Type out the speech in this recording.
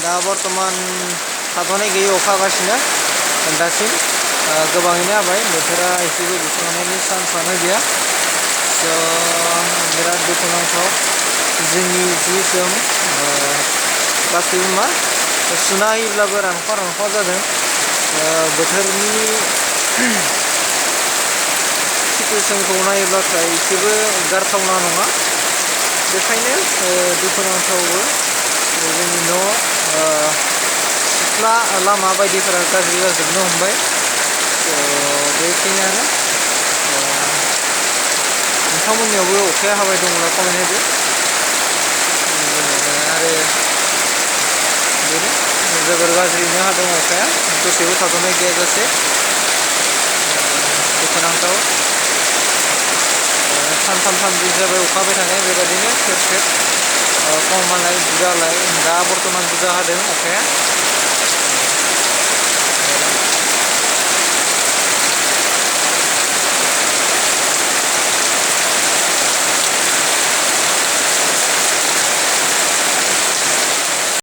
दा बर्थमान थाथ'नाय गैयै अखा हागासिनो दासिम गोबाङैनो हाबाय बोथोरा एसेबो बुखांनायनि चान्सआनो गैया बिराद दुखुनांथाव जोंनि जि जोम गासैबो मा सुना होयोब्लाबो रानखवा जादों बोथोरनि सिटुवेसनखौ नायोब्लाथाय एसेबो गारथावना नङा बेखायनो दुखुनांथावबो जोंनि न' सिथ्ला लामा बायदिफोरा गाज्रि जाजोबनो हमबाय बेखिनियानो नोंथांमोननियावबो अखाया हाबाय दंब्ला कमेन्ट होदो आरो बेनो जोबोर गाज्रियैनो हादों अखाया दसेबो थाद'नाय गैयाजासे दुखुनांथाव सानथाम सानब्रै जाबाय अखा हाबाय थानाय बेबायदिनो खेब खेब खमालाय बुरजालाय दा बर्थमान बुरजा हादों अखाया